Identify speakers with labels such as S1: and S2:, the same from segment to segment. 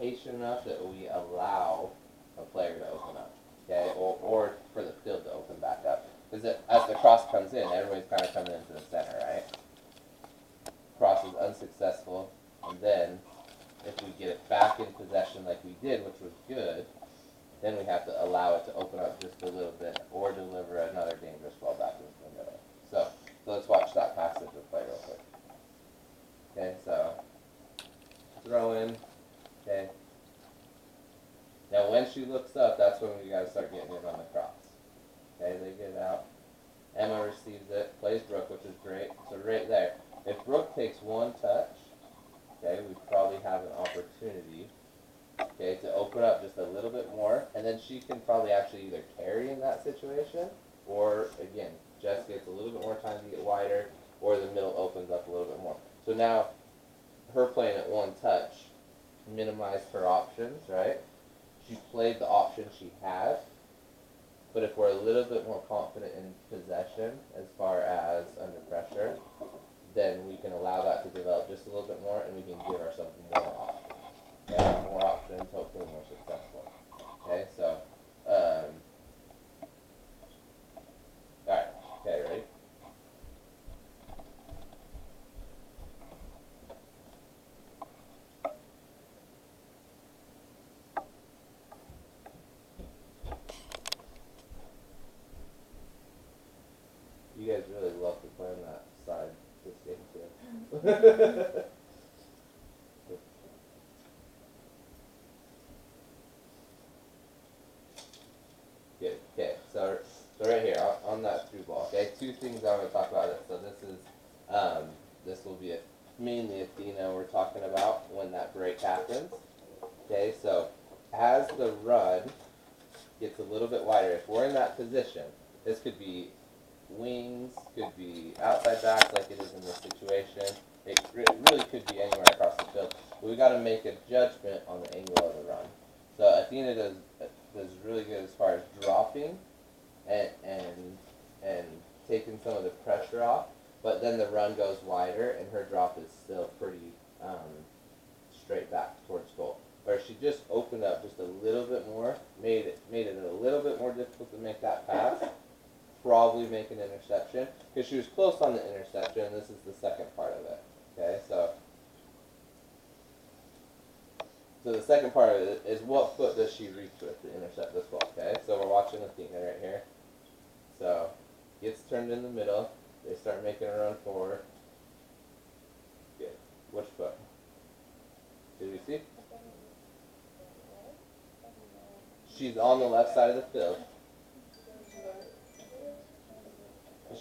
S1: patient enough that we allow a player to open up, okay, or for the field to open back up. Because as the cross comes in, everybody's kind of coming into the center, right? Cross is unsuccessful, and then if we get it back in possession like we did, which was good, then we have to allow it to open up just a little bit or deliver another dangerous ball back into the middle. So let's watch that passage of play real quick. Okay, so throw in, okay. Now when she looks up, that's when we gotta start getting in on the cross. Okay, they get it out. Emma receives it, plays Brooke, which is great. So right there, if Brooke takes one touch, okay, we probably have an opportunity, okay, to open up just a little bit more, and then she can probably actually either carry in that situation, or again, Jess gets a little bit more time to get wider, or the middle opens up a little bit more. So now, her playing at one touch minimized her options, right? She played the option she had, but if we're a little bit more confident in possession as far as under pressure, then we can allow that to develop just a little bit more, and we can give ourselves more options. Okay, more options, hopefully more successful. Okay, so, alright, okay, ready? You guys really love to play on that side this game too. Good. Okay. So right here on that through ball. Okay. Two things I'm going to talk about. So this will be mainly Athena we're talking about when that break happens. Okay. So as the run gets a little bit wider, if we're in that position, this could be wings, could be outside backs like it is in this situation. It really could be anywhere across the field. But we got to make a judgment on the angle of the run. So Athena does really good as far as dropping and taking some of the pressure off. But then the run goes wider, and her drop is still pretty straight back towards goal. Where she just opened up just a little bit more, made it a little bit more difficult to make that pass. Probably make an interception, because she was close on the interception, and this is the second part of it. Okay, so the second part of it is what foot does she reach with to intercept this ball, okay? So we're watching Athena right here. So, gets turned in the middle, they start making a run forward. Good. Which foot? Did we see? She's on the left side of the field.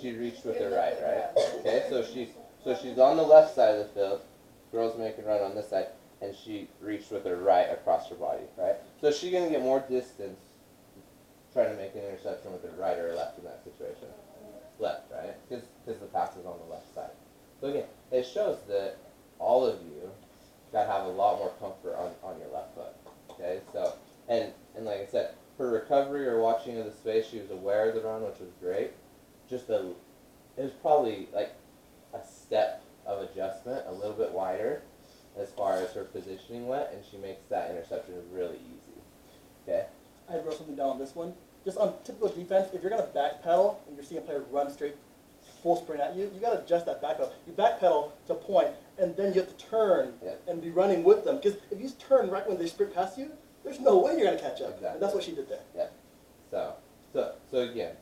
S1: She reached with her right? Okay, so she's on the left side of the field. Girls making a run on this side, and she reached with her right across her body, right? So she's gonna get more distance trying to make an interception with her right or her left in that situation. Left, right? Because the pass is on the left side. So again, it shows that all of you gotta have a lot more comfort on your left foot. Okay, so and like I said, her recovery or watching of the space, she was aware of the run, which was great. It was probably like a step of adjustment, a little bit wider as far as her positioning went, and she makes that interception really easy. Okay?
S2: I wrote something down on this one. Just on typical defense, if you're going to backpedal and you're seeing a player run straight full sprint at you, you got to adjust that backpedal. You backpedal to a point, and then you have to turn and be running with them. Because if you turn right when they sprint past you, there's no way you're going to catch up.
S1: Exactly.
S2: And that's what she did there.
S1: Yeah. So again,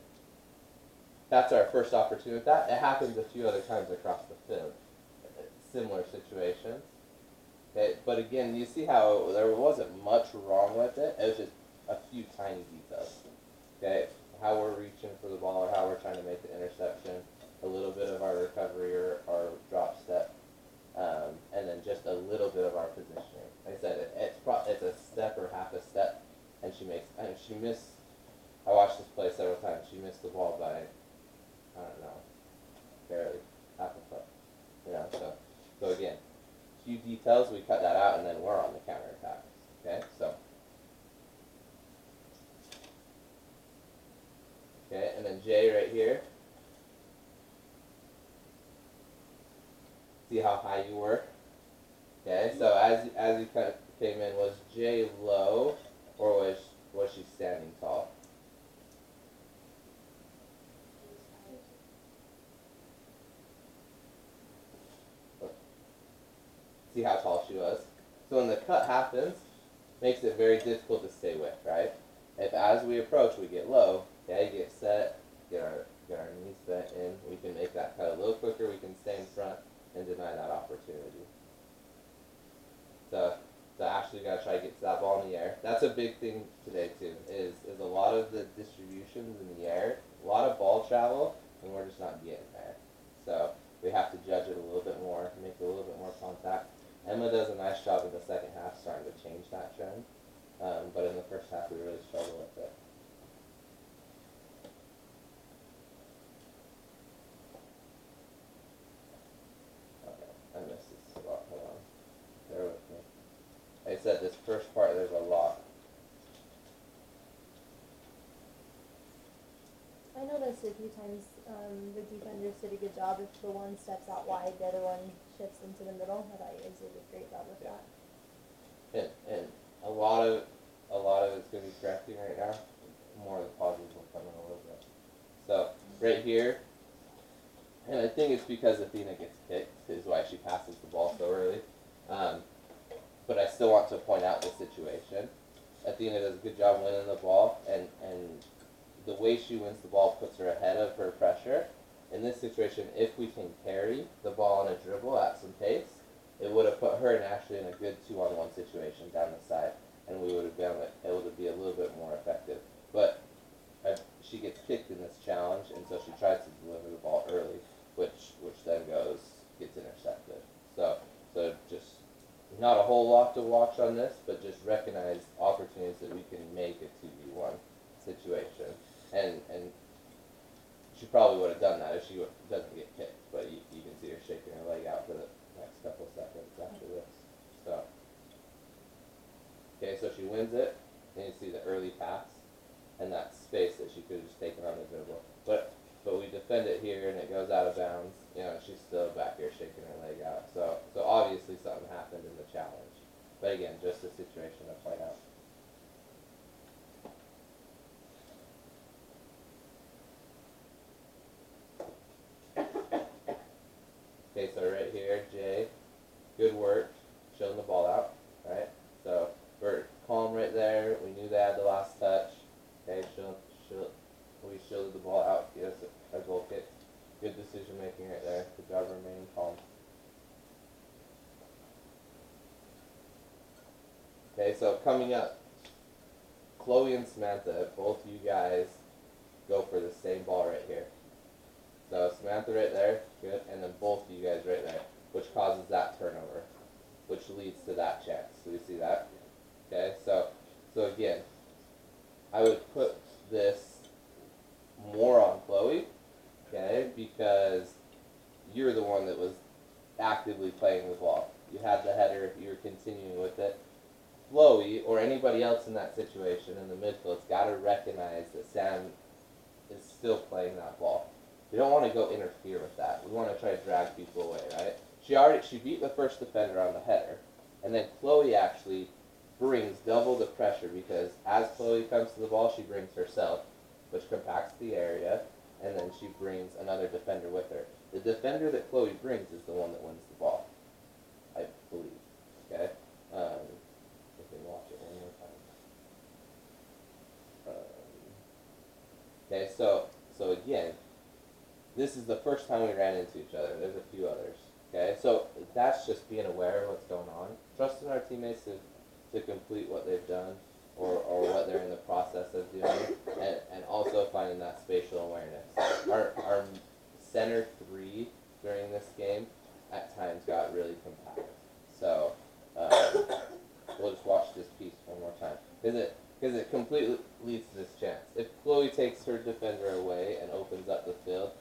S1: that's our first opportunity with that. It happens a few other times across the field. Similar situations. Okay, but again, you see how there wasn't much wrong with it. It was just a few tiny details. Okay, how we're reaching for the ball or how we're trying to make the interception, a little bit of our recovery or our drop step, and then just a little bit of our positioning. Like I said, it's a step or half a step, and she missed. I watched this play several times. She missed the ball by, I don't know, barely half a foot. You know, so again, few details, we cut that out, and then we're on the counterattack. Okay, so. Okay, and then J right here. See how high you were? Okay, so as you kind of came in, was Jay low, or was she standing tall? See how tall she was? So when the cut happens, makes it very difficult to stay with, right? If as we approach we get low, okay, get set, get our knees bent in, we can make that cut a little quicker, we can stay in front and deny that opportunity. So actually you gotta try to get to that ball in the air. That's a big thing today too, is a lot of the distributions in the air, a lot of ball travel, and we're just not getting there. So we have to judge it a little bit more, make a little bit more contact. Emma does a nice job in the second half starting to change that trend, but in the first half we really struggle with it. Okay, I missed this spot, hold on. Bear with me. Like I said, this first part there's a lot.
S3: I noticed a few times the defenders did a good job. If the one steps out wide, the other one shifts into the middle. I thought you guys did a great job with that.
S1: And a lot of it's gonna be correcting right now. More of the pauses will come in a little bit. So right here, and I think it's because Athena gets kicked is why she passes the ball so early. But I still want to point out the situation. Athena does a good job winning the ball, and the way she wins the ball puts her ahead of her pressure. In this situation, if we can carry the ball on a dribble at some pace, it would have put her actually in a good 2-on-1 situation down the side, and we would have been able to be a little bit more effective. But she gets kicked in this challenge, and so she tries to deliver the ball early, which then gets intercepted. So just not a whole lot to watch on this, but just recognize opportunities that we can make a 2v1 situation. And she probably would have done that if she doesn't get kicked, but you can see her shaking her leg out for the next couple seconds after this. So, okay, so she wins it, and you see the early pass, and that space that she could have just taken on the dribble. But we defend it here, and it goes out of bounds. You know, she's still back here shaking her leg out. So obviously something happened in the challenge. But again, just a situation to point out. Okay, so right here, Jay, good work, showing the ball out, right? So we're calm right there. We knew they had the last touch. Okay, we shielded the ball out, get us a goal kick. Good decision making right there. Good job remaining calm. Okay, so coming up, Chloe and Samantha, both you guys go for the same ball right here. So Samantha right there, good, and then both of you guys right there, which causes that turnover, which leads to that chance. So you see that? Okay, so again, I would put this more on Chloe, okay, because you're the one that was actively playing the ball. You had the header, you were continuing with it. Chloe, or anybody else in that situation in the midfield's got to recognize that Sam is still playing that ball. We don't want to go interfere with that. We want to try to drag people away, right? She beat the first defender on the header, and then Chloe actually brings double the pressure because as Chloe comes to the ball, she brings herself, which compacts the area, and then she brings another defender with her. The defender that Chloe brings is the one that wins the ball, I believe. Okay? If we can watch it one more time. Okay, so again, this is the first time we ran into each other. There's a few others. Okay, so that's just being aware of what's going on, trusting our teammates to complete what they've done or what they're in the process of doing, and also finding that spatial awareness. Our center three during this game at times got really compact. So we'll just watch this piece one more time because it completely leads to this chance. If Chloe takes her defender away and opens up the field,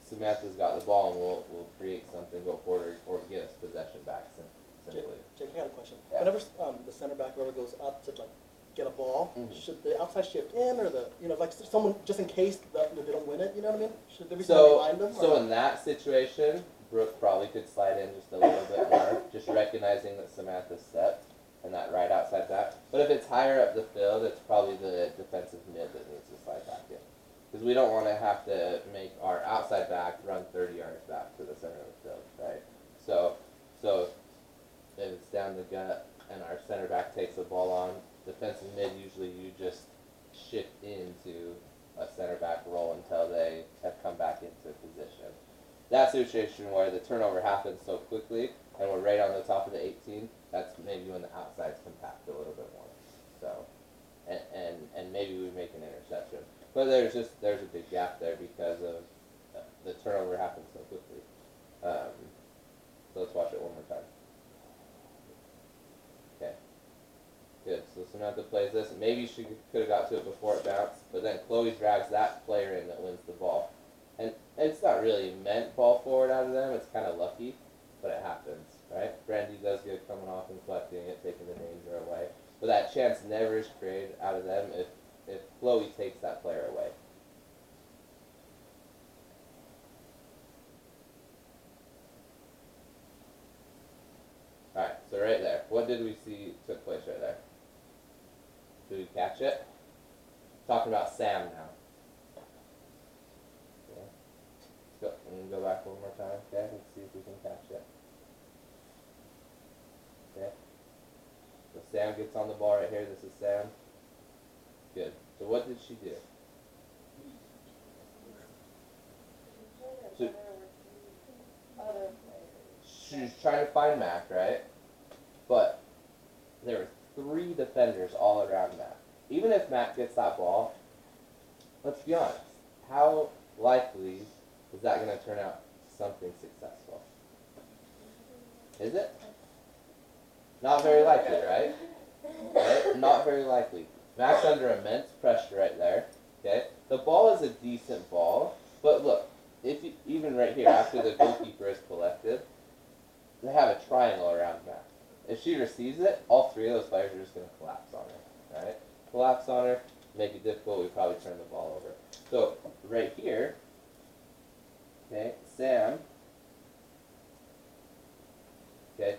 S1: Samantha's got the ball and we'll create something, go forward, or get us possession back simply.
S2: Jake, I got a question.
S1: Yeah.
S2: Whenever the center back whoever goes up to like get a ball, should the outside shift in or like someone just in case they don't win it? You know what I mean? Should there be someone behind them?
S1: So in that situation, Brooke probably could slide in just a little bit more, just recognizing that Samantha's set. it's higher up the field, it's probably the defensive mid that needs to slide back in. Because we don't want to have to make our outside back run 30 yards back to the center of the field, right? So if it's down the gut and our center back takes the ball on, defensive mid, usually you just shift into a center back role until they have come back into position. That situation where the turnover happens so quickly and we're right on the top of the 18, that's maybe when the outsides compact a little bit more. So, and maybe we make an interception. But there's a big gap there because of the turnover happens so quickly. So let's watch it one more time. Okay. Good. So Samantha plays this. Maybe she could have got to it before it bounced, but then Chloe drags that player in that wins the ball. And it's not really meant ball forward out of them. It's kind of lucky, but it happens, right? Brandy does good coming off and collecting it, taking the danger away. But that chance never is created out of them if Chloe takes that player away. Alright, so right there. What did we see took place right there? Did we catch it? Talking about Sam now. Okay. Let's go back one more time. Okay, let's see if we can catch it. Okay. So Sam gets on the ball right here. This is Sam. Good. So what did she do? So, she's trying to find Mac, right? But there were 3 defenders all around Mac. Even if Mac gets that ball, let's be honest, how likely is that going to turn out something successful? Is it? Not very likely, right? Right? Not very likely. Mac's under immense pressure right there. Okay? The ball is a decent ball, but look, if you, even right here, after the goalkeeper is collected, they have a triangle around Mac. If she receives it, all 3 of those players are just going to collapse on her. Right? Collapse on her, make it difficult, we probably turn the ball over. So, right here, okay, Sam, okay,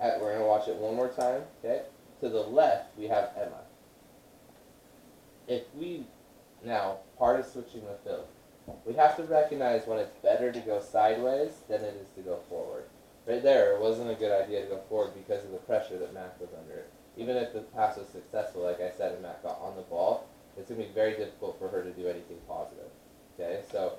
S1: we're going to watch it one more time, okay? To the left, we have Emma. If we, now, part of switching the field, we have to recognize when it's better to go sideways than it is to go forward. Right there, it wasn't a good idea to go forward because of the pressure that Mac was under. Even if the pass was successful, like I said, and Mac got on the ball, it's going to be very difficult for her to do anything positive. Okay, so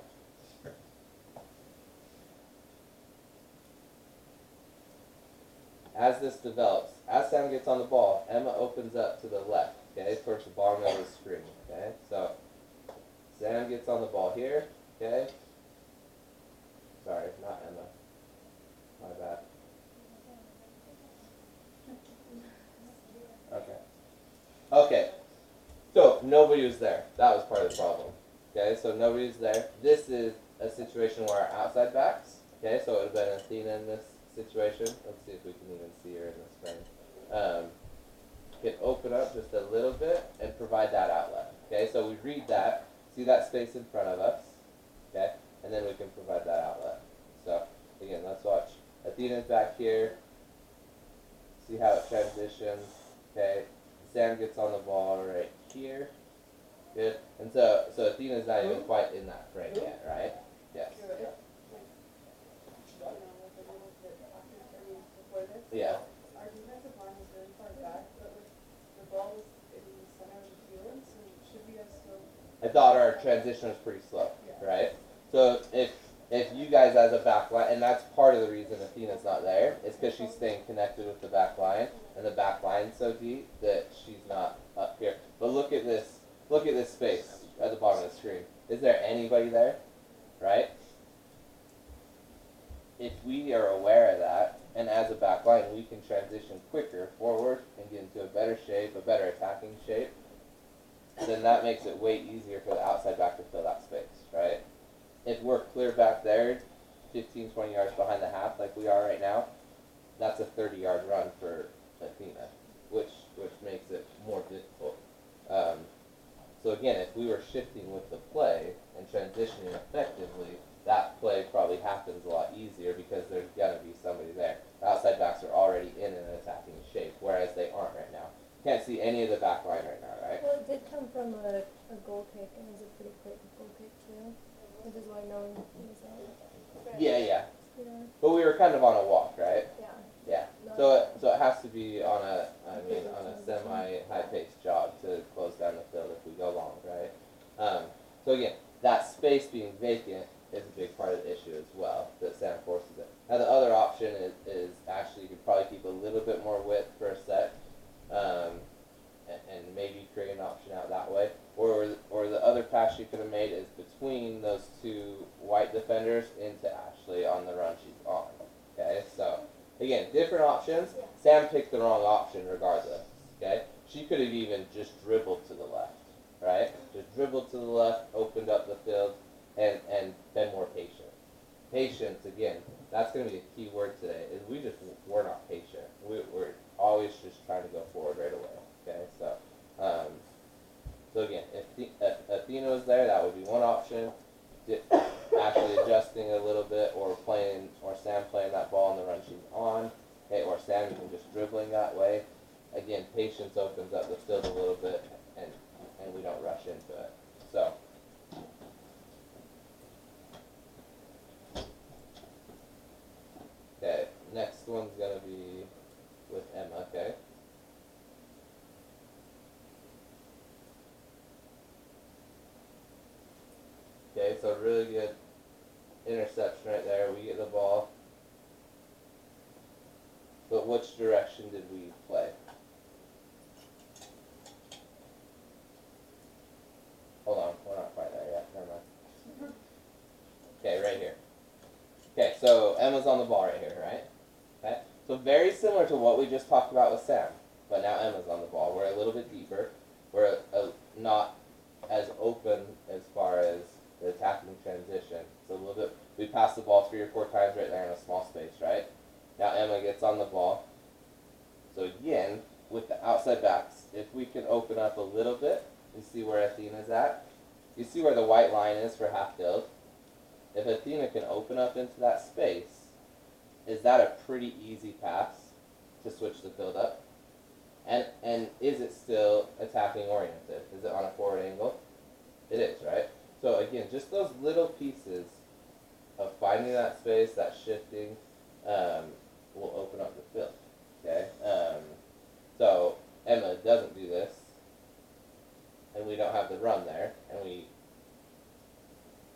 S1: as this develops, as Sam gets on the ball, Emma opens up to the left, okay, towards the bottom of the screen, okay? So Sam gets on the ball here, okay? Sorry, not Emma. My bad. Okay. Okay. So nobody was there. That was part of the problem. Okay, so nobody's there. This is a situation where our outside backs, okay, so it would have been Athena in this situation. Let's see if we can even see her in this frame. Can open up just a little bit and provide that outlet. Okay, so we read that, see that space in front of us, okay, and then we can provide that outlet. So again, let's watch. Athena's back here. See how it transitions. Okay, Sam gets on the ball right here. Good. And so Athena's not even quite in that frame yet, right? Yes. Yeah.
S4: Our defensive line was very far back, but the ball was in the center of the field, so should we have still...
S1: I thought our transition was pretty slow, right? So if you guys as a back line, and that's part of the reason Athena's not there, is because she's staying connected with the back line, and the back line's so deep that she's not up here. But look at this space at the bottom of the screen. Is there anybody there? Right? If we are aware of that, and as a back line, we can transition quicker forward and get into a better shape, a better attacking shape, then that makes it way easier for the outside back to fill that space, right? If we're clear back there, 15, 20 yards behind the half like we are right now, that's a 30-yard run for Athena, which makes it more difficult. So again, if we were shifting with the play and transitioning effectively, that play probably happens a lot easier because there's going to be somebody there. The outside backs are already in an attacking shape, whereas they aren't right now. can't see any of the back line right now, right?
S3: Well, it did come from a goal kick, and it was a pretty quick goal kick too, which is why no one was out.
S1: Yeah.
S3: Yeah.
S1: But we were kind of on a walk, right?
S3: Yeah.
S1: Yeah.
S3: Not
S1: So it has to be on a semi-high-paced jog to close down the field if we go long, right? So again, that space being vacant is a big part of the issue as well, that Sam forces it. Now the other option is actually you could probably keep a little bit more width for a sec, and maybe create an option out that way. Or the other pass you could have made is between those two white defenders into Ashley on the run she's on. Okay, so again, different options. Sam picked the wrong option regardless. Okay, she could have even just dribbled to the left, right? Just dribbled to the left, opened up the field, and been more patient. Patience, again, that's going to be a key word today, is we're not patient. We're always just trying to go forward right away, okay? So again, if Athena was there, that would be one option. Actually adjusting a little bit, or Sam playing that ball on the run she's on, okay? Or Sam even just dribbling that way. Again, patience opens up the field a little bit, and we don't rush into it. So. Okay, next one's gonna be with Emma, okay? Okay, so really good interception right there. We get the ball. But which direction did we play? Hold on, we're not quite there yet. Never mind. Okay, right here. Okay, so Emma's on the ball right here, right? Okay, so very similar to what we just talked about with Sam, but now Emma's on the ball. We're a little bit deeper. We're not as open as far as the attacking transition. So a little bit, we passed the ball 3 or 4 times right there in a small space, right? Now Emma gets on the ball. So again, with the outside backs, if we can open up a little bit, you see where Athena's at. You see where the white line is for half field. If Athena can open up into that space, is that a pretty easy pass to switch the field up? And is it still attacking oriented? Is it on a forward angle? It is, right? So again, just those little pieces of finding that space, that shifting, will open up the field. Okay? So Emma doesn't do this, and we don't have the run there, and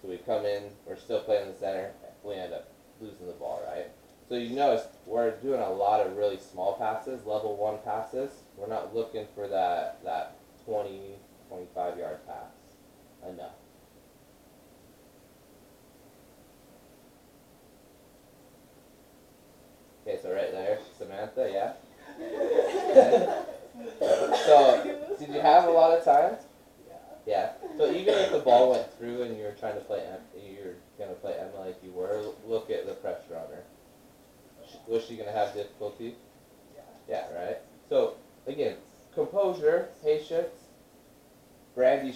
S1: so we come in, we're still playing in the center, we end up losing the ball, right? So you notice we're doing a lot of really small passes, level 1 passes. We're not looking for that 20, 25 yard pass enough. Okay, so right there, Samantha, yeah? Okay. So, did you have a lot of time? Yeah. So even if the ball went through and you're trying to play, you're gonna play Emma like you were, look at the pressure on her. Was she gonna have difficulty? Yeah, right? So, again, composure, patience. Brandy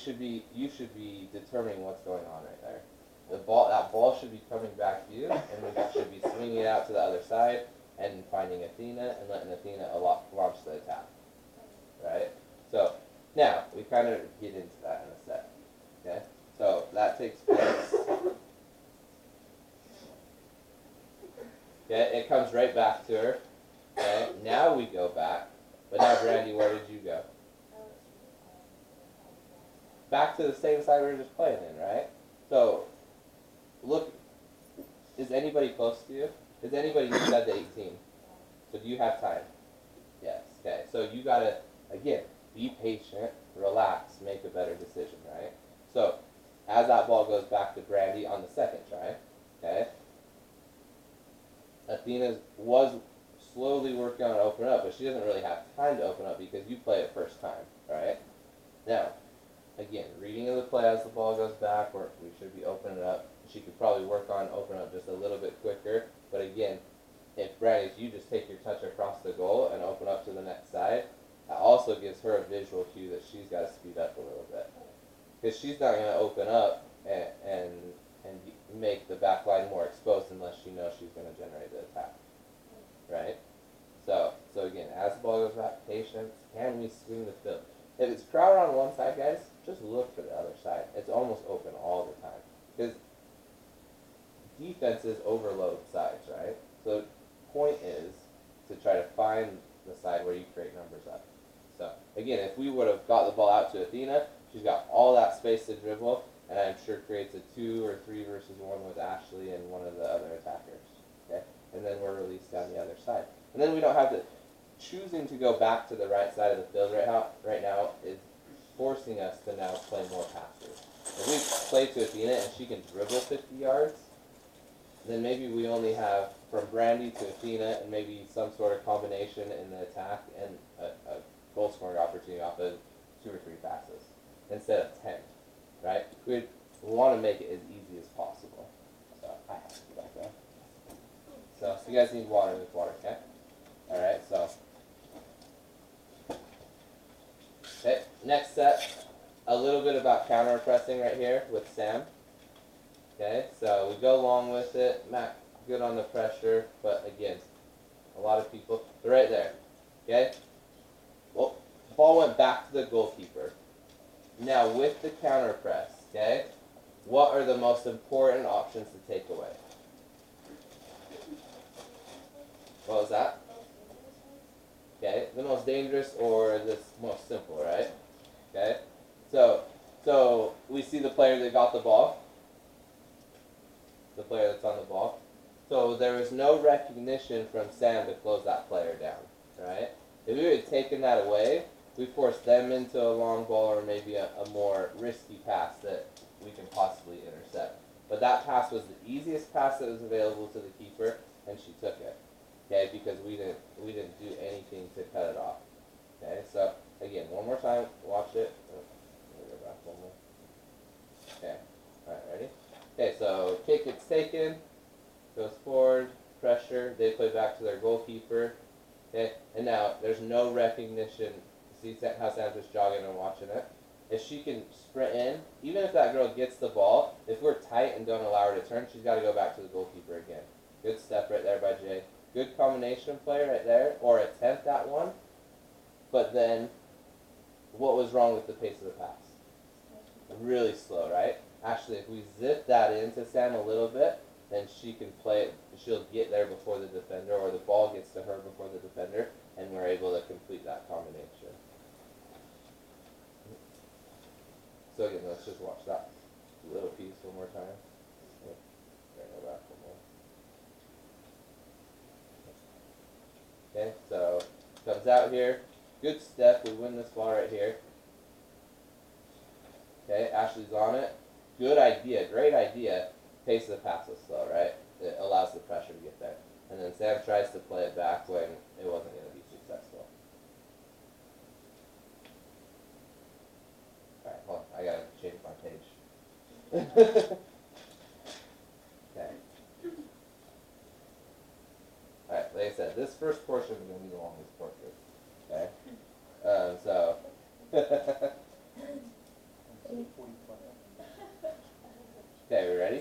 S1: you should be determining what's going on right there. That ball should be coming back to you, and we should be swinging it out to the other side and finding Athena and letting Athena launch the attack, right? So, now, we kind of get into that in a sec, okay? So, that takes place. Okay, it comes right back to her. Okay, now we go back. But now, Brandy, where did you go? Back to the same side we were just playing in, right? So, look, is anybody close to you? Is anybody inside the 18? So do you have time? Yes, okay. So you gotta, again, be patient, relax, make a better decision, right? So, as that ball goes back to Brandy on the second try, okay, Athena was slowly working on opening up, but she doesn't really have time to open up because you play it first time, right? Now, again, reading of the play as the ball goes back, we should be opening it up. She could probably work on opening up just a little bit quicker, but again, if Brandy, you just take your touch across the goal and open up to the next side, that also gives her a visual cue that she's got to speed up a little bit. Because she's not going to open up and make the back line more exposed unless she knows she's going to generate the attack. Right? So again, as the ball goes back, patience. Can we swing the field? If it's crowded on one side, guys, just look for the other side. It's almost open all the time. Because defenses overload sides, right? So the point is to try to find the side where you create numbers up. So again, if we would have got the ball out to Athena, she's got all that space to dribble, and I'm sure creates a 2 or 3 versus 1 with Ashley and one of the other attackers. Okay, and then we're released down the other side, and then we don't have to. Choosing to go back to the right side of the field right now is forcing us to now play more passes. If we play to Athena and she can dribble 50 yards, then maybe we only have from Brandy to Athena and maybe some sort of combination in the attack and a goal scoring opportunity off of 2 or 3 passes instead of 10, right? We want to make it as easy as possible. So I have to go back there. So if you guys need water, there's water, okay? All right, so. Okay, next set, a little bit about counter pressing right here with Sam. Okay, so we go along with it. Matt, good on the pressure, but again, a lot of people, they're right there. Okay, well, ball went back to the goalkeeper. Now with the counter press, okay, what are the most important options to take away? What was that? Okay, the most dangerous or the most simple, right? Okay, so we see the player that got the ball, the player that's on the ball. So there was no recognition from Sam to close that player down, right? If we had taken that away, we forced them into a long ball or maybe a more risky pass that we can possibly intercept. But that pass was the easiest pass that was available to the keeper, and she took it. Okay, because we didn't do anything to cut it off. Okay, so again, one more time, watch it. Oh, let me go back one more. Okay, all right, ready? Okay, so kick gets taken, goes forward, pressure. They play back to their goalkeeper. Okay, and now there's no recognition. See how Sam's just jogging and watching it. If she can sprint in, even if that girl gets the ball, if we're tight and don't allow her to turn, she's got to go back to the goalkeeper again. Good step right there by Jay. Good combination play right there, or attempt at one. But then, what was wrong with the pace of the pass? Really slow, right? Actually, if we zip that into Sam a little bit, then she can play it. She'll get there before the defender, or the ball gets to her before the defender, and we're able to complete that combination. So again, let's just watch that little piece one more time. There, go back one more. Okay, so comes out here. Good step. We win this ball right here. Okay, Ashley's on it. Good idea. Great idea. Pace of the pass was slow, right? It allows the pressure to get there. And then Sam tries to play it back when it wasn't going to be successful. Alright, hold on. I got to change my page. Okay. Alright, like I said, this first portion is going to be the longest portion. Okay? So. Okay, we ready?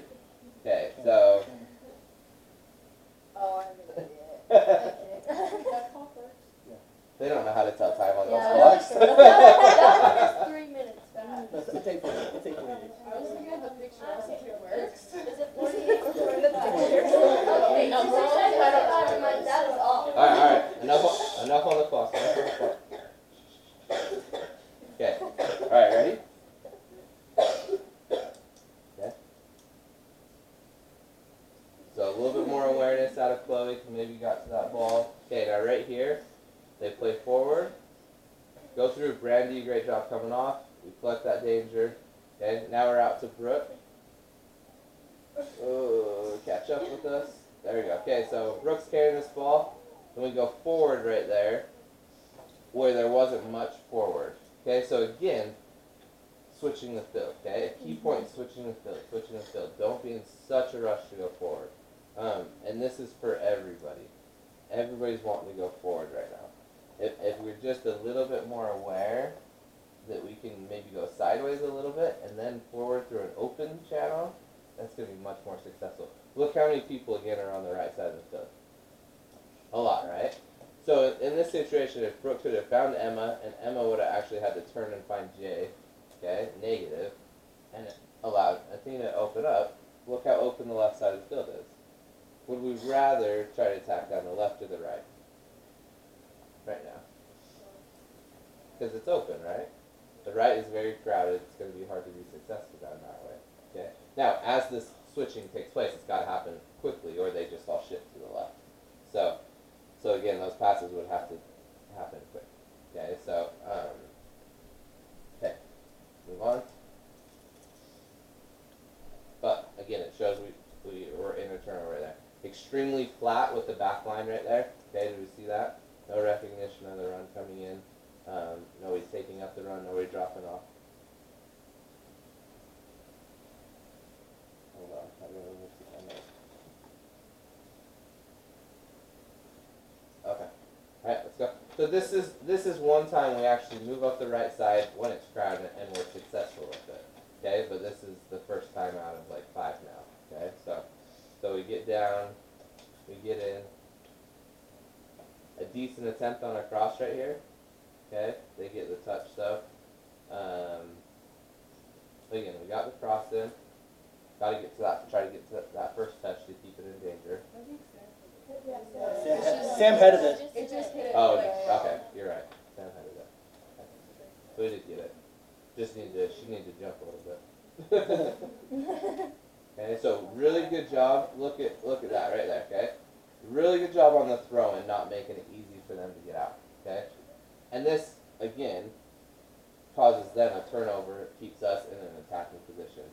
S1: Okay, so.
S4: Oh, I'm an idiot.
S1: They don't know how to tell time on those
S3: Yeah,
S1: blocks.
S3: that one is 3 minutes back.
S2: It's 8:48. It's 8:48.
S4: I was looking at the picture, I was like, it works.
S3: Is it 48 or 45? Okay, no, that is off.
S1: Alright, enough on the clock. Enough on the clock. Okay, alright, ready? Okay. So a little bit more awareness out of Chloe, maybe got to that ball. Okay, now right here, they play forward, go through Brandy, great job coming off. We collect that danger. Okay, now we're out to Brooke. Oh, catch up with us. There we go. Okay, so Brooke's carrying this ball. Then we go forward right there, where there wasn't much forward. Okay, so again, switching the field. Okay, a key point, switching the field. Don't be in such a rush to go forward. And this is for everybody. Everybody's wanting to go forward right now. If we're just a little bit more aware that we can maybe go sideways a little bit and then forward through an open channel, that's going to be much more successful. Look how many people, again, are on the right side of the field. A lot, right? So in this situation, if Brooke could have found Emma, and Emma would have actually had to turn and find Jay, okay, negative, and it allowed Athena to open up, look how open the left side of the field is. Would we rather try to attack down the left or the right? Right now. Because it's open, right? The right is very crowded. It's going to be hard to be successful down that way. Okay. Now, as this switching takes place, it's got to happen quickly, or they just all shift to the left. So again, those passes would have to happen quick. Okay. So okay, move on. But again, it shows we were in a turnover there. Extremely flat with the back line right there. Okay, did we see that? No recognition of the run coming in. Nobody's taking up the run, nobody dropping off. Hold on, I don't really see my notes. Okay. Alright, let's go. So this is one time we actually move up the right side when it's crowded and we're successful with it. Okay, but this is the first time out of like 5 now. Okay, so we get down, we get in. A decent attempt on a cross right here. Okay, they get the touch though. But again, we got the cross in. Got to get to that. Try to get to that first touch to keep it in danger.
S4: I think Sam did it.
S2: Sam headed it.
S4: It just hit it.
S1: Oh,
S4: like,
S1: okay, you're right. Sam headed it. Okay. We did get it. Just need to. She needed to jump a little bit. Okay, so really good job. Look at that right there. Okay, really good job on the throw and not making it easy for them to get out. Okay. And this, again, causes them a turnover, keeps us in an attacking position.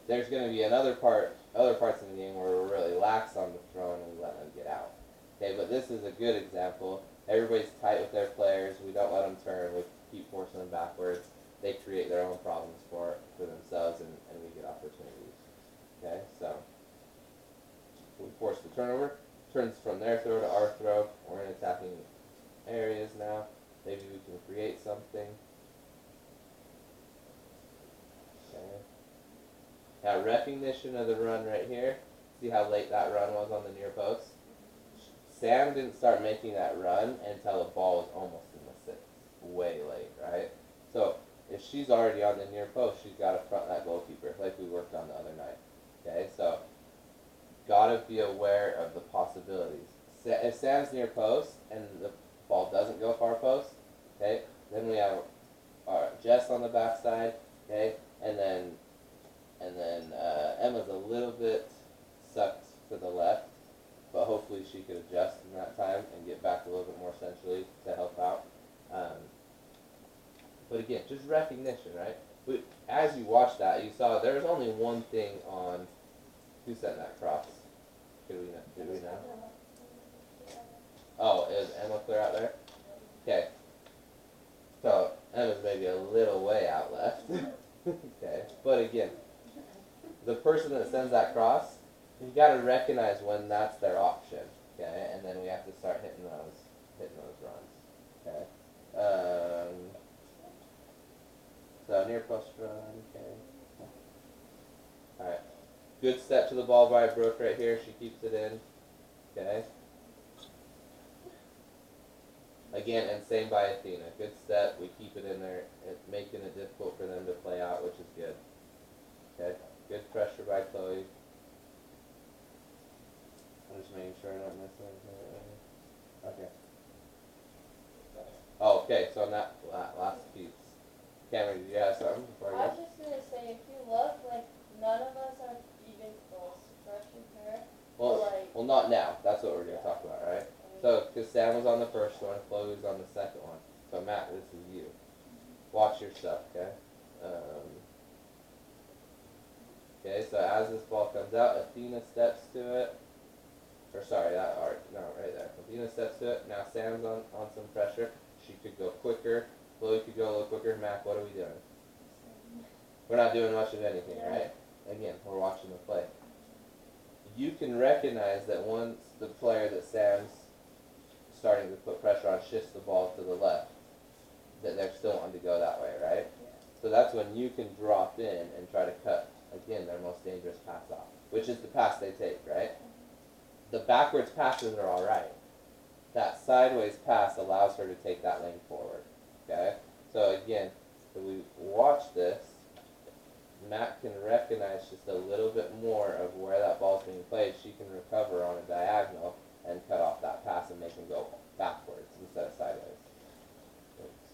S1: There's going to be other parts of the game where we're really lax on the throw and we let them get out. Okay, but this is a good example. Everybody's tight with their players. We don't let them turn. We keep forcing them backwards. They create their own problems for themselves, and we get opportunities. Okay, so we force the turnover. Turns from their throw to our throw. We're in attacking areas now. Maybe we can create something. Okay. Now recognition of the run right here. See how late that run was on the near post? Sam didn't start making that run until the ball was almost in the 6. Way late, right? So if she's already on the near post, she's got to front that goalkeeper like we worked on the other night. Okay, so gotta be aware of the possibilities. If Sam's near post and the ball doesn't go far post, okay, then we have our Jess on the backside, okay, and then Emma's a little bit sucked to the left, but hopefully she could adjust in that time and get back a little bit more centrally to help out. But again, just recognition, right? As you watch that, you saw there was only one thing on who sent that cross. Did we know? Oh, is Emma clear out there? Okay. So Emma's maybe a little way out left. Okay. But again, the person that sends that cross, you got to recognize when that's their option. Okay, and then we have to start hitting those runs. Okay. So near post run. Okay. All right. Good step to the ball by Brooke right here. She keeps it in. Okay. Again, and same by Athena. Good step. We keep it in there, making it difficult for them to play out, which is good. Okay. Good pressure by Chloe. I'm just making sure I don't miss anything. Okay. Oh, okay. So on that last piece, Cameron, did you have something before
S5: I
S1: I
S5: was just gonna say, if you look, like, none of us are even close to freshman pair.
S1: Well, not now. That's what we're going to talk about, right? So, because Sam was on the first one, Chloe was on the second one. So, Matt, this is you. Watch your stuff, okay? Okay, so as this ball comes out, Athena steps to it. Or sorry, right there. Athena steps to it. Now Sam's on some pressure. She could go quicker. Chloe could go a little quicker. Mac, what are we doing? We're not doing much of anything, right? Again, we're watching the play. You can recognize that once the player that Sam's starting to put pressure on shifts the ball to the left, that they're still wanting to go that way, right? So that's when you can drop in and try to cut, again, their most dangerous pass off, which is the pass they take, right? The backwards passes are all right. that sideways pass allows her to take that lane forward. Okay? So again, if we watch this, Matt can recognize just a little bit more of where that ball's being played. She can recover on a diagonal and cut off that pass and make him go backwards instead of sideways. Oops.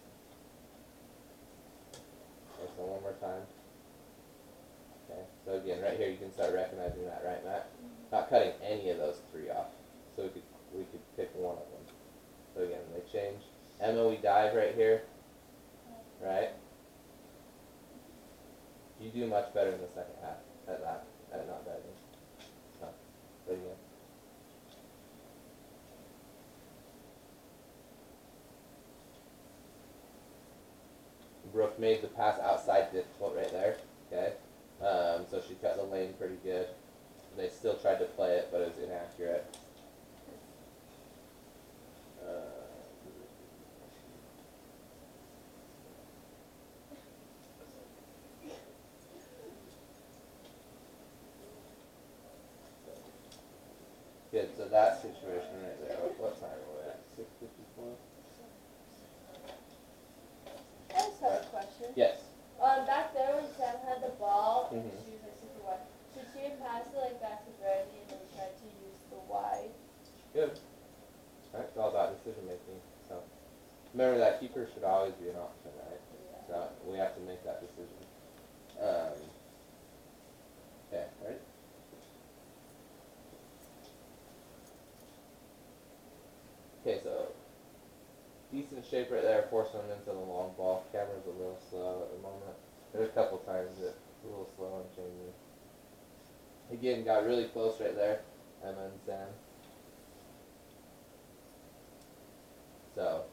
S1: Okay, so one more time. Okay, so again, right here you can start recognizing that, right, Matt? Not cutting any of those three off. So we could pick one of them. So again, they change. Emma, we dive right here, right? You do much better in the second half at that, at not diving. So, but again. Brooke made the pass outside difficult right there, okay? So she cut the lane pretty good. They still tried to play it, but it was inaccurate. Good, so that situation right there, what time are we at? 6:54?
S5: I just have a question.
S1: Yes.
S5: Back there when Sam had the ball and
S1: Mhm.
S5: she was like super wide, should she have passed it like back to Brandy and then tried to use the wide?
S1: Good. Alright, it's all about decision making. So remember that keeper should always be an option, right? So we have to make that decision. Okay, ready? Okay, so decent shape right there, forcing them into the long ball. Camera's a little slow at the moment. There's a couple times it's a little slow on changing. Again, got really close right there, Emma and Sam. So,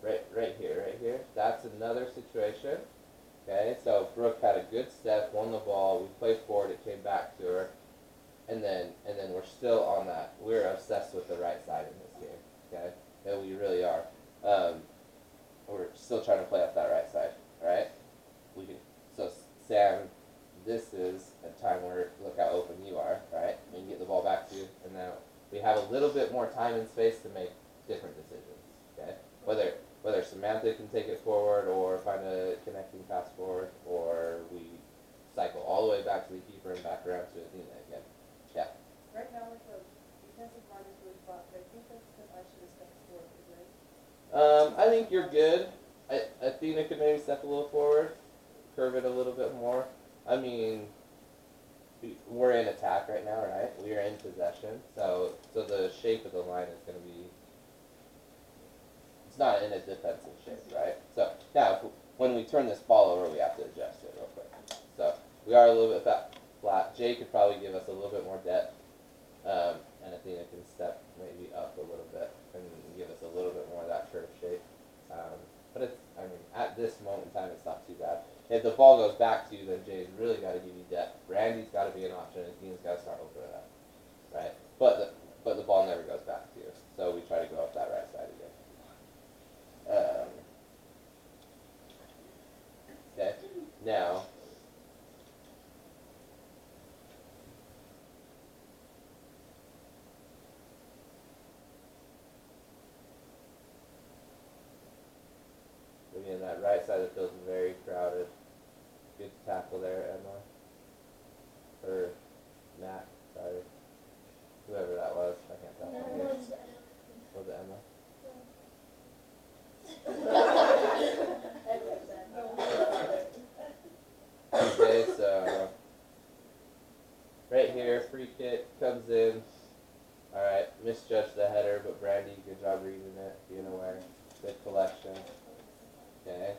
S1: right here, that's another situation. Okay, so Brooke had a good step, won the ball, we played forward, it came back to her, and then we're still on that. We're obsessed with the right side in this game, okay? And we really are. We're still trying to play up that right side, right? So Sam, this is a time where, look how open you are, right? We can get the ball back to you, and now we have a little bit more time and space to make different decisions, okay? Whether Samantha can take it forward or find a connecting pass forward, or we cycle all the way back to the keeper and back around to Athena again. Yeah.
S4: Right now, like, the defensive line is really flat, but I think that's because I should have stepped forward, right?
S1: I think you're good. Athena could maybe step a little forward, curve it a little bit more. I mean, we're in attack right now, right? We are in possession, so the shape of the line is going to be. It's not in a defensive shape, right? So now, when we turn this ball over, we have to adjust it real quick. So we are a little bit flat. Jay could probably give us a little bit more depth, and Athena can step maybe up a little bit and give us a little bit more of that curve shape. But it's, I mean, at this moment in time, it's not too bad. If the ball goes back to you, then Jay's really got to give you depth. Randy's got to be an option, and Athena's got to start opening it up, right? But the ball never goes back to you, so we try to go up that right side again. Okay, now, again, that right side of the field is very crowded. Good tackle there, Emma. Or Matt, sorry. Whoever that was, I can't tell. Was it Emma? Okay, so right here, free kick comes in. Alright, misjudged the header, but Brandy, good job reading it, being aware. Good collection. Okay.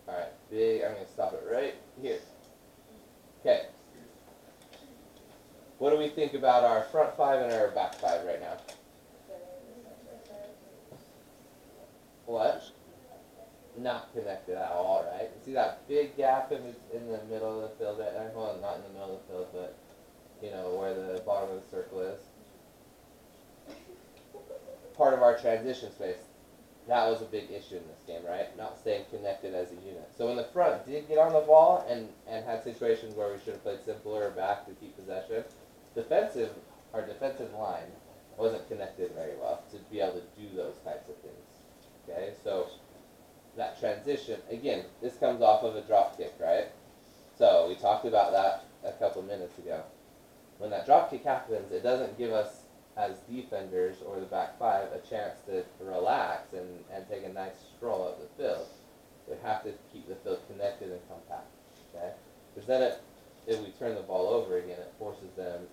S1: Alright, big, I'm going to stop it right here. Okay. What do we think about our front five and our back five right now? What? Not connected at all, right? See that big gap in the middle of the field right there? Well, not in the middle of the field, but, you know, where the bottom of the circle is. Part of our transition space. that was a big issue in this game, right? Not staying connected as a unit. So when the front did get on the ball and had situations where we should have played simpler or back to keep possession, our defensive line wasn't connected very well to be able to do those types of things. Okay, so that transition, again, this comes off of a drop kick, right? So we talked about that a couple minutes ago. When that drop kick happens, it doesn't give us as defenders or the back five a chance to relax and take a nice stroll up the field. We have to keep the field connected and compact, okay? Because then if we turn the ball over again, it forces them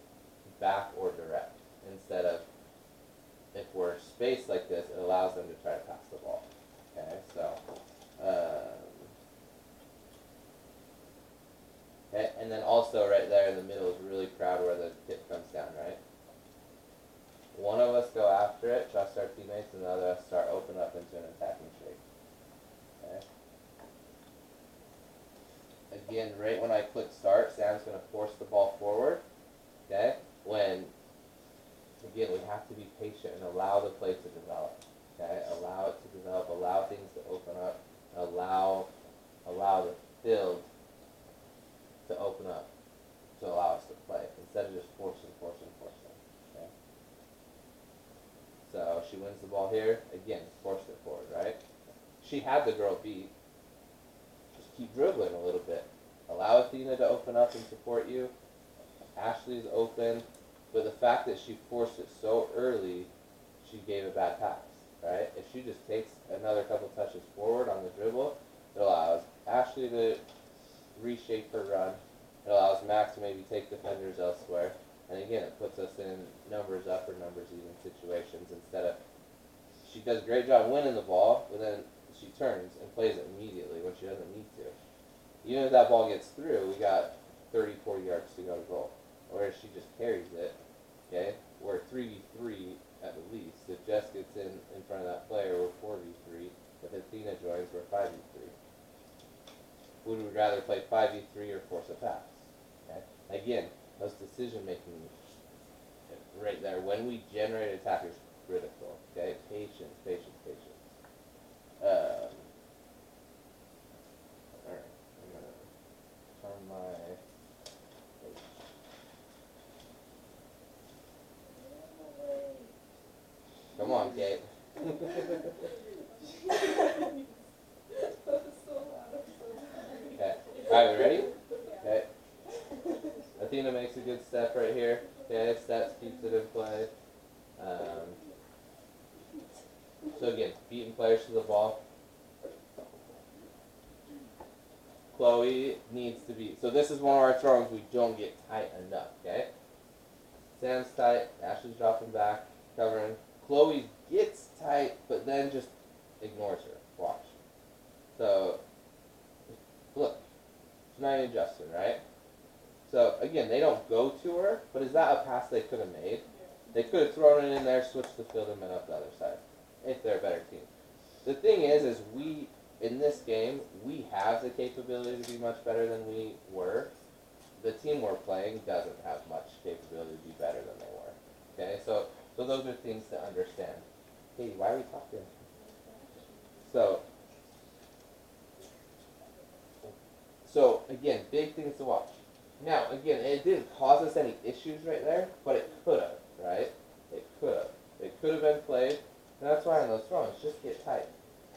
S1: back or direct instead of, if we're spaced like this, it allows them to try to pass the ball, okay? So, okay, and then also right there in the middle is really proud where the hip comes down, right? One of us go after it, trust our teammates, and the other us start open up into an attacking shape. Okay. Again, right when I click start, Sam's going to force the ball forward. Okay. When, again, we have to be patient and allow the play to develop. Okay. Allow it to develop. Allow things to open up. Allow the field to open up to allow us to play instead of just forcing. Okay. So she wins the ball here. Again, forced it forward, right? She had the girl beat. Just keep dribbling a little bit. Allow Athena to open up and support you. Ashley's open. But the fact that she forced it so early, she gave a bad pass, right? If she just takes another couple touches forward on the dribble, it allows Ashley to reshape her run. It allows Max to maybe take defenders elsewhere. And again, it puts us in numbers up or numbers even situations instead of, she does a great job winning the ball, but then she turns and plays it immediately when she doesn't need to. Even if that ball gets through, we got 30, 40 yards to go to goal. Whereas she just carries it, okay? We're 3v3 at the least. If Jess gets in front of that player, we're 4v3. If Athena joins, we're 5v3. Would we rather play 5v3 or force a pass? Okay? Again, those decision making right there. When we generate attack is critical. Okay, patience. All right, I'm gonna turn my page. Come on, Kate. Okay. All right, we ready? Okay. Athena makes a good step right here. Okay, steps, keeps it in play. So again, beating players to the ball. Chloe needs to be, so this is one of our throws we don't get tight enough, okay? Sam's tight, Ashley's dropping back, covering. Chloe gets tight, but then just ignores her. Watch. So, look, she's not even adjusting, right? So, again, they don't go to her, but is that a pass they could have made? They could have thrown it in there, switched the field, and went up the other side, if they're a better team. The thing is we, in this game, we have the capability to be much better than we were. The team we're playing doesn't have much capability to be better than they were. Okay, so those are things to understand. Katie, why are we talking? So again, big things to watch. Now, again, it didn't cause us any issues right there, but it could have, right? It could have. It could have been played, and that's why on those throws, just get tight.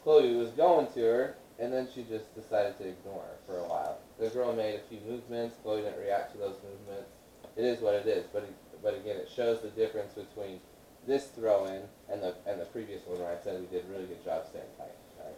S1: Chloe was going to her, and then she just decided to ignore her for a while. The girl made a few movements. Chloe didn't react to those movements. It is what it is, but again, it shows the difference between this throw-in and the previous one where I said we did a really good job staying tight. Right?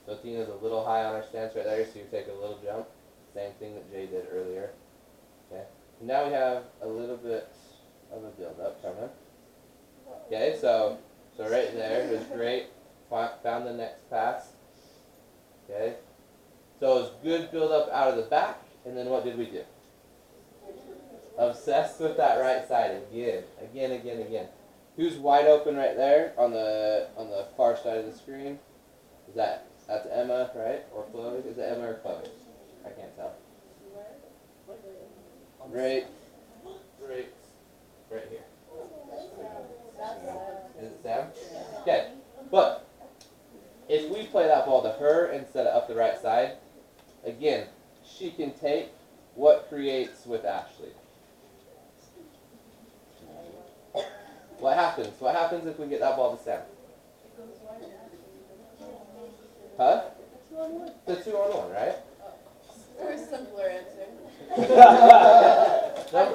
S1: So Tina's a little high on her stance right there, so you take a little jump. Same thing that Jay did earlier. Okay. Now we have a little bit of a build-up coming. Okay, so right there was great. Found the next pass. Okay. So it was good build-up out of the back, and then what did we do? Obsessed with that right side again. Who's wide open right there on the far side of the screen? Is that That's Emma, right? Or Chloe? Is it Emma or Chloe? I can't tell. Right here. Is it Sam? Okay, but if we play that ball to her instead of up the right side, again, she can take what creates with Ashley. What happens? What happens if we get that ball to Sam? Huh? The 2-on-1, right?
S4: Very simpler answer.
S1: No,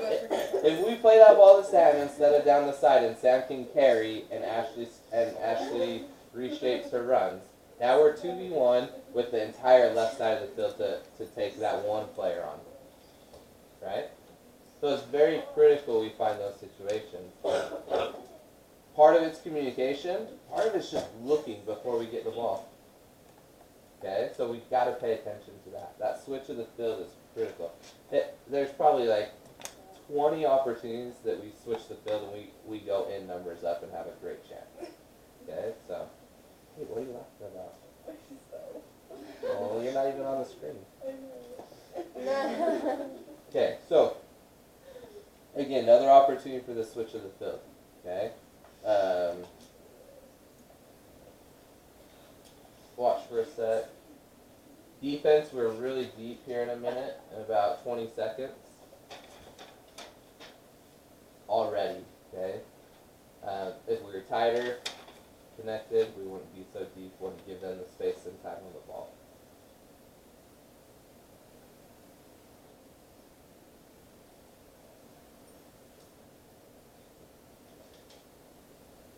S1: if we play that ball to Sam instead of down the side, and Sam can carry, and Ashley reshapes her runs, now we're 2v1 with the entire left side of the field to take that one player on. Right? So it's very critical we find those situations. Part of it's communication, part of it's just looking before we get the ball. Okay, so we've got to pay attention to that. That switch of the field is critical. There's probably like 20 opportunities that we switch the field and we go in numbers up and have a great chance. Okay, so, hey, what are you laughing about? Oh, you're not even on the screen. Okay, so, again, another opportunity for the switch of the field. Okay, watch for a sec. Defense, we're really deep here in a minute, in about 20 seconds. Already, okay? If we were tighter, connected, we wouldn't be so deep, wouldn't give them the space and time on the ball.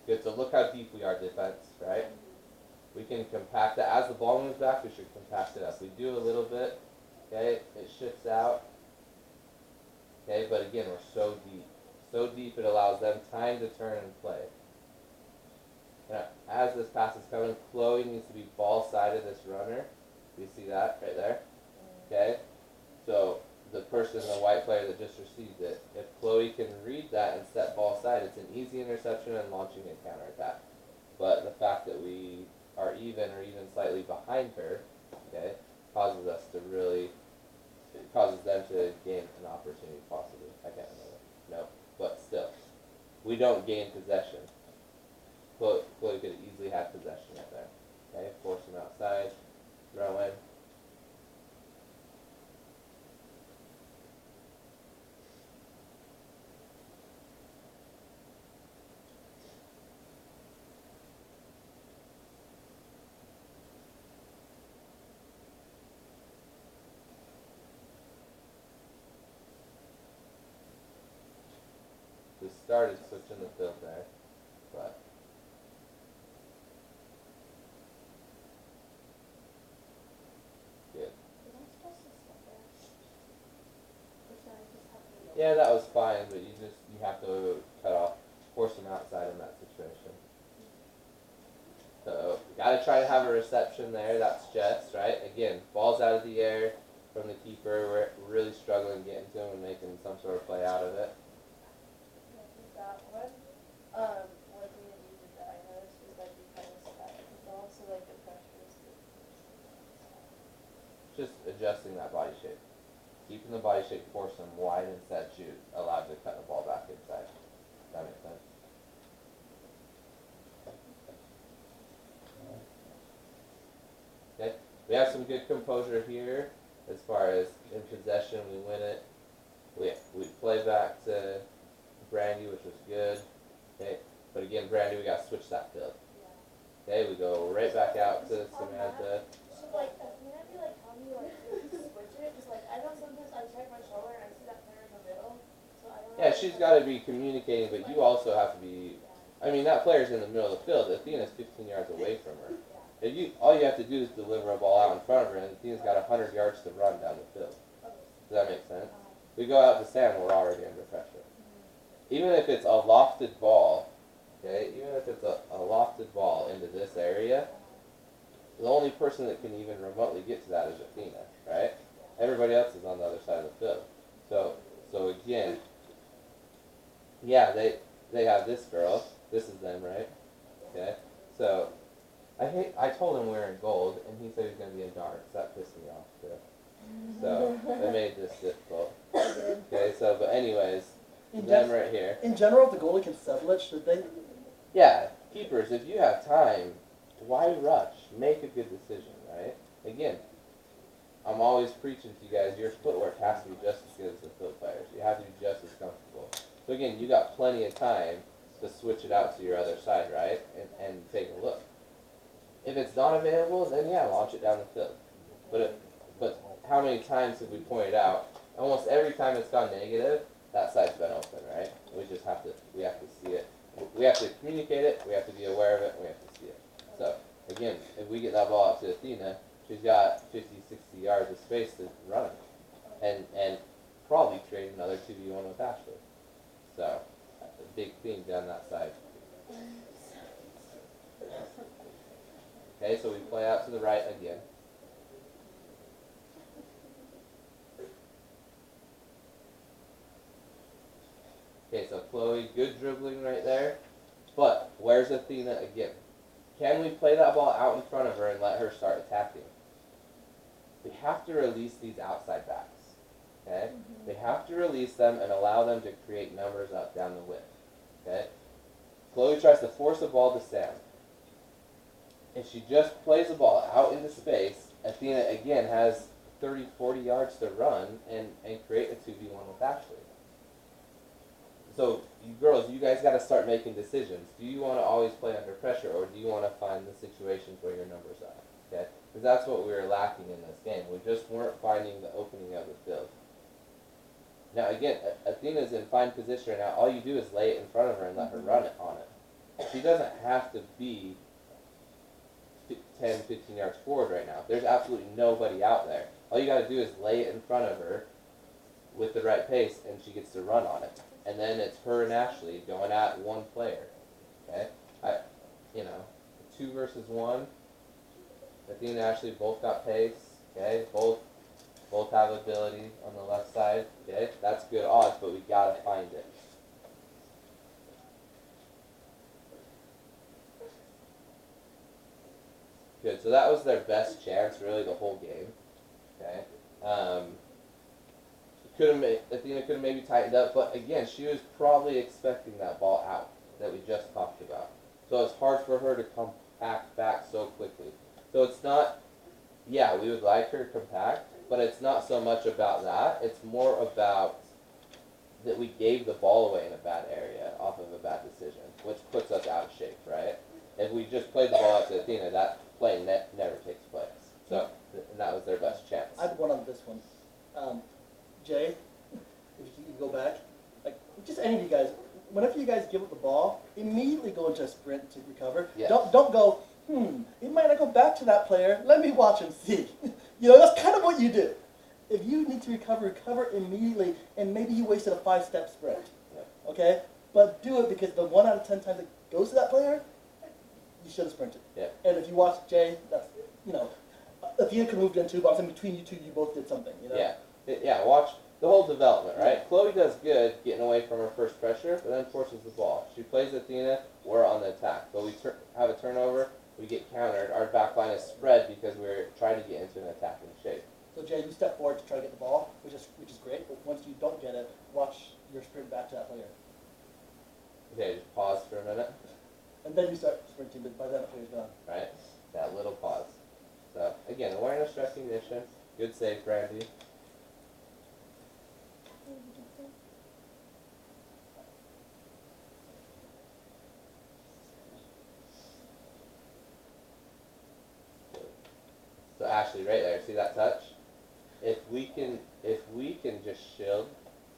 S1: Good, so look how deep we are defense, right? We can compact it. As the ball moves back, we should compact it up. We do a little bit, okay? It shifts out, okay? But again, we're so deep. So deep it allows them time to turn and play. Now, as this pass is coming, Chloe needs to be ball side of this runner. Do you see that right there? Okay? So the person, the white player that just received it, if Chloe can read that and set ball side, it's an easy interception and launching a counterattack. But the fact that we are even or even slightly behind her, okay, causes us to really, it causes them to gain an opportunity possibly. I can't remember. No, but still, we don't gain possession. Chloe could easily have possession right there. Okay, force them outside, throw in. We started switching the field there, but good. Yeah, that was fine, but you have to cut off, force them outside in that situation. So, gotta try to have a reception there, that's Jess, right? Again, ball's out of the air from the keeper, we're really struggling getting to him and making some sort of play out of it.
S5: That one, one thing that you did that I noticed was like you kind of spat at the ball, so like the pressure is
S1: Just adjusting that body shape. Keeping the body shape, force them wide instead shoot, allowed to cut the ball back inside. That makes sense. Okay, we have some good composure here as far as in possession, we win it. We play back to Brandy, which was good. Okay, but again, Brandy, we got to switch that field. Okay, we go right back out to Samantha.
S5: So like, can I be like, tell me like, to switch it? Cause like, I know sometimes I check my shoulder and I see that player in the middle, so I don't know.
S1: Yeah, she's got to be communicating, but you also have to be. I mean, that player's in the middle of the field. Athena's 15 yards away from her. If all you have to do is deliver a ball out in front of her, and Athena's got 100 yards to run down the field. Does that make sense? We go out to Sam, we're already under pressure. Even if it's a lofted ball, okay, even if it's a lofted ball into this area, the only person that can even remotely get to that is Athena, right? Everybody else is on the other side of the field. So again, yeah, they have this girl. This is them, right? Okay. So I told him we were in gold, and he said he was going to be in dark, so that pissed me off, too. So, it made this difficult. Okay, so, but anyways, them right here.
S2: In general, if the goalie can settle it, should they?
S1: Yeah, keepers, if you have time, why rush? Make a good decision, right? Again, I'm always preaching to you guys, your footwork has to be just as good as the field players. You have to be just as comfortable. So again, you got plenty of time to switch it out to your other side, right? And take a look. If it's not available, then yeah, launch it down the field. But how many times have we pointed out, almost every time it's gone negative, that side's been open, right? We have to see it. We have to communicate it, we have to be aware of it, and we have to see it. So, again, if we get that ball out to Athena, she's got 50, 60 yards of space to run and probably trade another 2v1 with Ashley. So, that's a big theme down that side. Okay, so we play out to the right again. Okay, so Chloe, good dribbling right there. But, where's Athena again? Can we play that ball out in front of her and let her start attacking? We have to release these outside backs. Okay? They have to release them and allow them to create numbers up down the width. Okay? Chloe tries to force the ball to Sam. If she just plays the ball out into space, Athena again has 30, 40 yards to run and create a 2v1 with Ashley. So, you girls, you guys got to start making decisions. Do you want to always play under pressure, or do you want to find the situations where your numbers are? Okay? Because that's what we were lacking in this game. We just weren't finding the opening of the field. Now, again, Athena's in fine position right now. All you do is lay it in front of her and let her run it on it. She doesn't have to be 10, 15 yards forward right now. There's absolutely nobody out there. All you got to do is lay it in front of her with the right pace, and she gets to run on it. And then it's her and Ashley going at one player. Okay? 2 versus 1. Athena and Ashley both got pace. Okay? Both have ability on the left side. Okay? That's good odds, but we gotta find it. Good. So that was their best chance, really, the whole game. Okay? Athena could have maybe tightened up, but again, she was probably expecting that ball out that we just talked about. So it's hard for her to compact back so quickly. So it's not, yeah, we would like her compact, but it's not so much about that. It's more about that we gave the ball away in a bad area off of a bad decision, which puts us out of shape, right? If we just played the ball out to Athena, that play never takes place. So, and that was their best chance.
S2: I had one on this one. Jay, if you can go back, like just any of you guys, whenever you guys give up the ball, immediately go into a sprint to recover.
S1: Yes.
S2: Don't go, it might not go back to that player. Let me watch and see. That's kind of what you do. If you need to recover immediately, and maybe you wasted a 5-step sprint.
S1: Yep.
S2: Okay? But do it because the 1 out of 10 times it goes to that player, you should have sprinted.
S1: Yep.
S2: And if you watch Jay, that's, Athena could have moved in too, but I'm saying between you two, you both did something,
S1: Yeah, watch the whole development, right? Chloe does good getting away from her first pressure, but then forces the ball. She plays Athena, we're on the attack. But we have a turnover, we get countered. Our back line is spread because we're trying to get into an attacking shape.
S2: So Jay, you step forward to try to get the ball, which is great, but once you don't get it, watch your sprint back to that player.
S1: Okay, just pause for a minute.
S2: And then you start sprinting, but by then the player's gone.
S1: Right? That little pause. So, again, awareness, recognition. Good save, Brandy. So Ashley, right there, see that touch? If we can just shield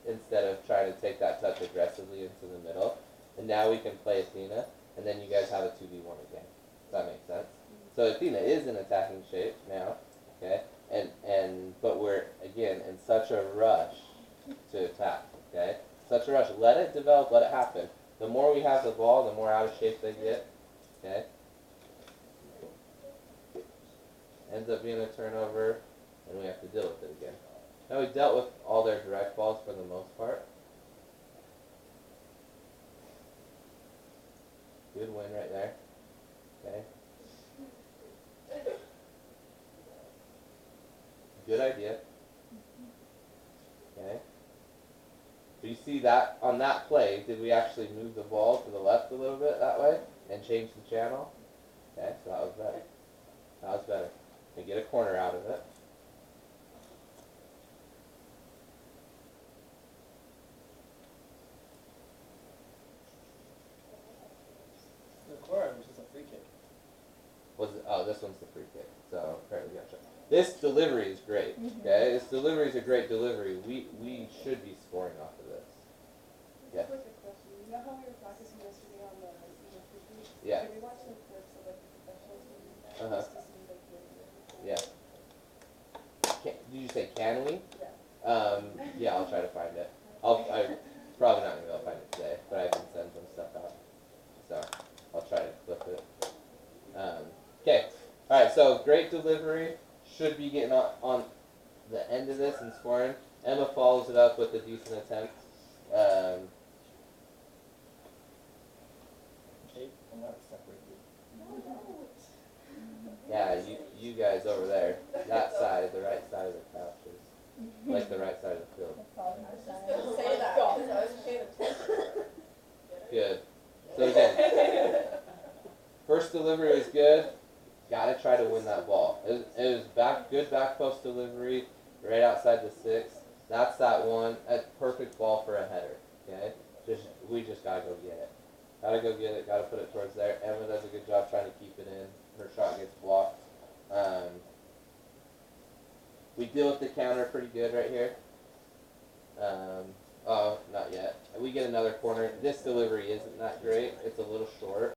S1: instead of trying to take that touch aggressively into the middle, and now we can play Athena, and then you guys have a 2v1 again. Does that make sense? So Athena is in attacking shape now, okay? But we're again in such a rush to attack, okay? Such a rush. Let it develop, let it happen. The more we have the ball, the more out of shape they get, okay? Ends up being a turnover, and we have to deal with it again. Now we dealt with all their direct balls for the most part. Good win right there. Okay. Good idea. Okay. So you see that on that play, did we actually move the ball to the left a little bit that way and change the channel? Okay, so that was better. That was better. And get a corner out of it.
S2: The corner was just a free kick.
S1: Oh, this one's the free kick. So apparently, gotcha. This delivery is great. Okay, this delivery is a great delivery. We should be scoring off of this. Yeah.
S4: Just like a question. You know how we were practicing yesterday on the free kicks?
S1: Yeah.
S4: Can we watch some clips of like the professional team
S1: Uh-huh.
S4: just to see like the
S1: Yeah. Did you say can we?
S4: Yeah.
S1: Yeah, I'll try to find it. I'm probably not gonna be able to find it today, but I can send some stuff out. So I'll try to clip it. Okay. All right. So great delivery. Should be getting on the end of this and scoring. Emma follows it up with a decent attempt.
S2: Okay, I'm not separated.
S1: Yeah, you guys over there, that side, the right side of the couch is like the right side of the field.
S3: That's all
S5: I was
S3: the
S5: just
S3: time.
S5: gonna say that, because I was paying attention.
S1: Good. So again, first delivery was good. Gotta try to win that ball. It was good back post delivery, right outside the 6. That's that one. A perfect ball for a header. Okay, we just gotta go get it. Gotta go get it. Gotta put it towards there. Emma does a good job trying to keep it in. Her shot gets blocked. We deal with the counter pretty good right here. Oh, not yet. We get another corner. This delivery isn't that great. It's a little short.